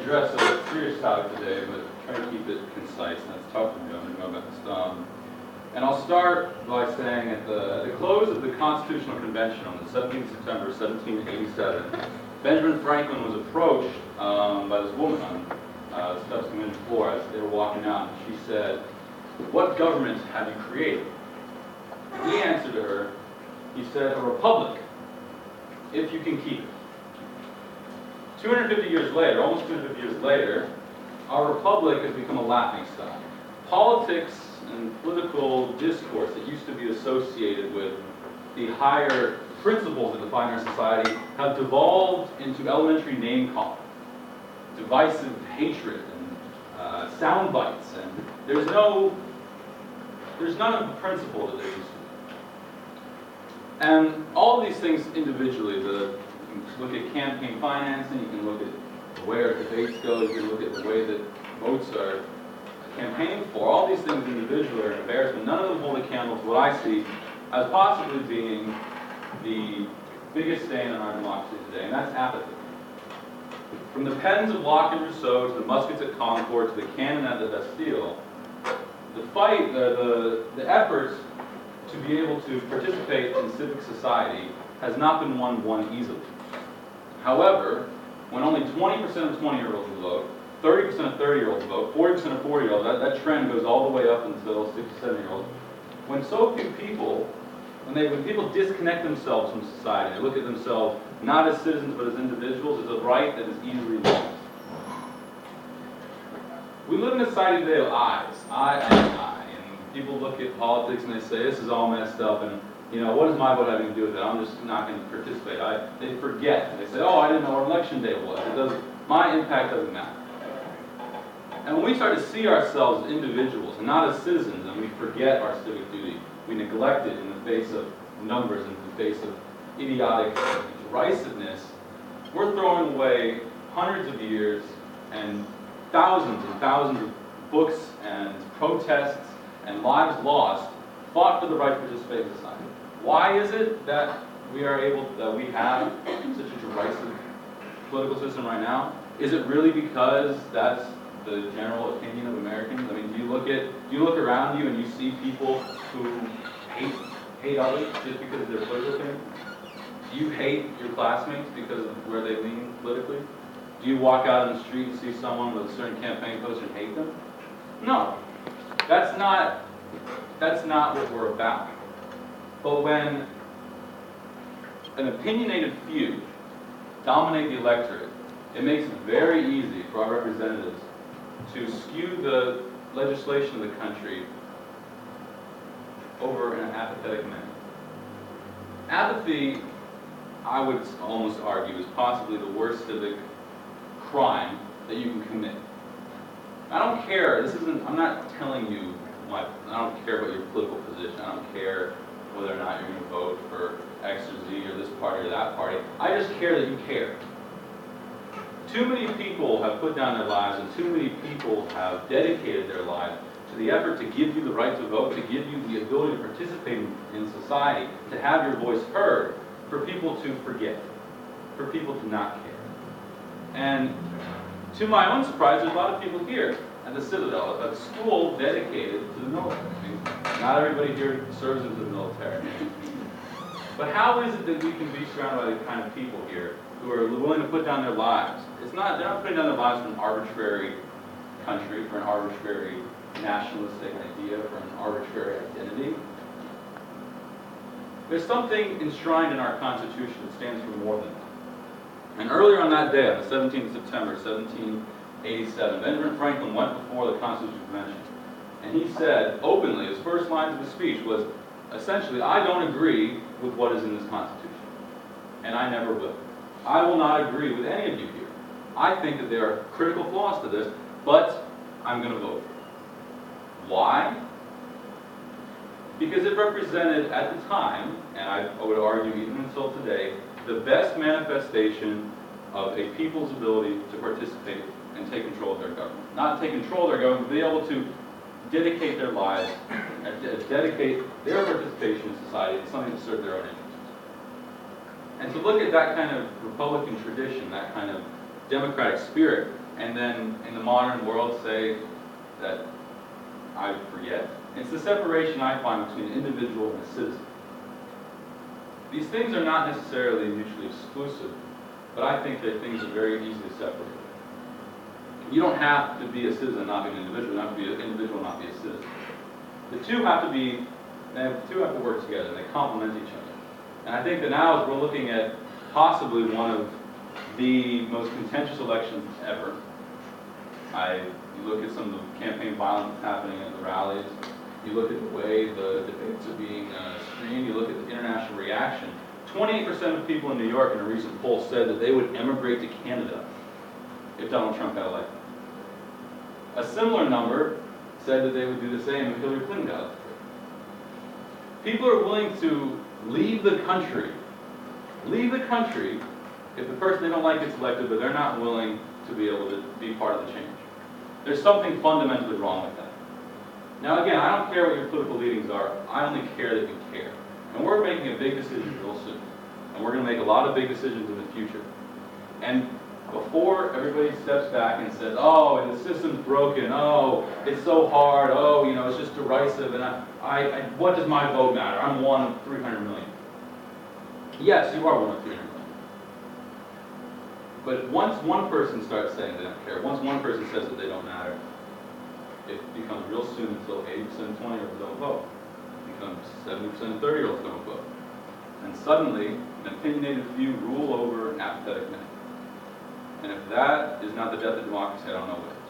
address a serious topic today, but try to keep it concise. That's tough for me. I'm going to go best. And I'll start by saying at the close of the Constitutional Convention on the 17th of September, 1787, Benjamin Franklin was approached by this woman on the steps of the convention floor as they were walking out, and she said, "What government have you created?" He answered to her, he said, "A republic, if you can keep it." 250 years later, almost 250 years later, our republic has become a laughingstock. Politics and political discourse that used to be associated with the higher principles that define our society have devolved into elementary name-calling, divisive hatred, and sound bites, and there's none of the principle that there used to be. And all of these things individually, you can look at campaign financing, you can look at the way our debates go, you can look at the way that votes are campaigned for. All these things individually are an embarrassment. None of them hold a candle to what I see as possibly being the biggest stain on our democracy today, and that's apathy. From the pens of Locke and Rousseau to the muskets at Concord to the cannon at the Bastille, the fight, the efforts to be able to participate in civic society has not been won easily. However, when only 20% of 20-year-olds will vote, 30% of 30-year-olds vote, 40% of 40-year-olds, that trend goes all the way up until 67-year-olds. When so few people, when people disconnect themselves from society, they look at themselves not as citizens but as individuals, it's a right that is easily lost. We live in a society today of I's, I, and people look at politics and they say, this is all messed up, and what does my vote having to do with it? I'm just not going to participate. They forget. They say, oh, I didn't know what election day was. My impact doesn't matter. And when we start to see ourselves as individuals and not as citizens, and we forget our civic duty, we neglect it in the face of numbers, in the face of idiotic derisiveness, we're throwing away hundreds of years and thousands of books and protests and lives lost, fought for the right to participate in society. Why is it that we have such a derisive political system right now? Is it really because that's the general opinion of Americans? I mean, do you look around you and you see people who hate others just because of their political opinion? Do you hate your classmates because of where they lean politically? Do you walk out on the street and see someone with a certain campaign poster and hate them? No. That's not what we're about. But when an opinionated few dominate the electorate, it makes it very easy for our representatives to skew the legislation of the country over in an apathetic manner. Apathy, I would almost argue, is possibly the worst civic crime that you can commit. I don't care, I'm not telling you I don't care about your political position. I don't care whether or not you're going to vote for X or Z or this party or that party. I just care that you care. Too many people have put down their lives and too many people have dedicated their lives to the effort to give you the right to vote, to give you the ability to participate in society, to have your voice heard, for people to forget, for people to not care. And to my own surprise, there's a lot of people here at the Citadel, a school dedicated to the military. I mean, not everybody here serves in the military. But how is it that we can be surrounded by the kind of people here who are willing to put down their lives? They're not putting down their lives for an arbitrary country, for an arbitrary nationalistic idea, for an arbitrary identity. There's something enshrined in our Constitution that stands for more than that. And earlier on that day, on the 17th of September, 1787, Benjamin Franklin went before the Constitutional Convention, and he said openly, his first lines of his speech was, essentially, I don't agree with what is in this Constitution, and I never will. I will not agree with any of you here. I think that there are critical flaws to this, but I'm going to vote for it. Why? Because it represented, at the time, and I would argue even until today, the best manifestation of a people's ability to participate and take control of their government. Not take control of their government, but be able to dedicate their lives, and dedicate their participation in society to something to serve their own interests. And to look at that kind of Republican tradition, that kind of democratic spirit, and then in the modern world say that I forget. It's the separation I find between an individual and a citizen. These things are not necessarily mutually exclusive, but I think they're things that are very easily separated. You don't have to be a citizen, not be an individual. You don't have to be an individual, not be a citizen. The two have to work together, and they complement each other. And I think that now, as we're looking at possibly one of the most contentious elections ever, you look at some of the campaign violence that's happening at the rallies, you look at the way the debates are being streamed, you look at the international reaction. 28% of people in New York in a recent poll said that they would emigrate to Canada if Donald Trump got elected. A similar number said that they would do the same if Hillary Clinton got elected. People are willing to leave the country if the person they don't like gets elected, but they're not willing to be able to be part of the change. There's something fundamentally wrong with that. Now again, I don't care what your political leanings are, I only care that you care. And we're making a big decision real soon. And we're going to make a lot of big decisions in the future. And before everybody steps back and says, oh, and the system's broken, oh, it's so hard, oh, you know, it's just derisive, and what does my vote matter? I'm one of 300 million. Yes, you are one of 300 million. But once one person starts saying they don't care, once one person says that they don't matter, it becomes real soon until 80% of 20-year-olds don't vote. It becomes 70% of 30-year-olds don't vote. And suddenly, an opinionated few rule over an apathetic many. And if that is not the death of democracy, I don't know what is.